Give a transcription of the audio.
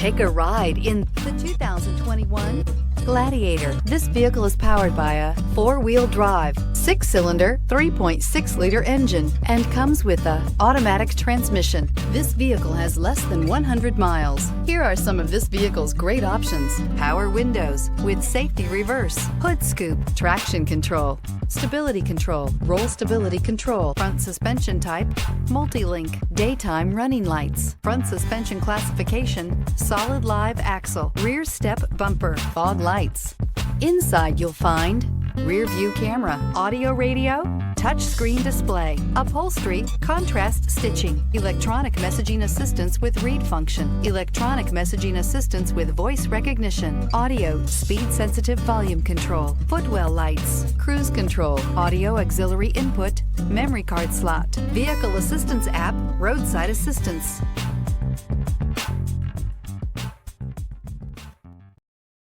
Take a ride in the 2021 Gladiator. This vehicle is powered by a four-wheel drive, six-cylinder, 3.6-liter engine and comes with a automatic transmission. This vehicle has less than 100 miles. Here are some of this vehicle's great options: power windows with safety reverse, hood scoop, traction control, stability control, roll stability control, front suspension type, multi-link, daytime running lights, front suspension classification, solid live axle, rear step bumper, fog lights. Inside you'll find rear view camera, audio radio, touch screen display, upholstery, contrast stitching, electronic messaging assistance with read function, electronic messaging assistance with voice recognition, audio, speed sensitive volume control, footwell lights, cruise control, audio auxiliary input, memory card slot, vehicle assistance app, roadside assistance.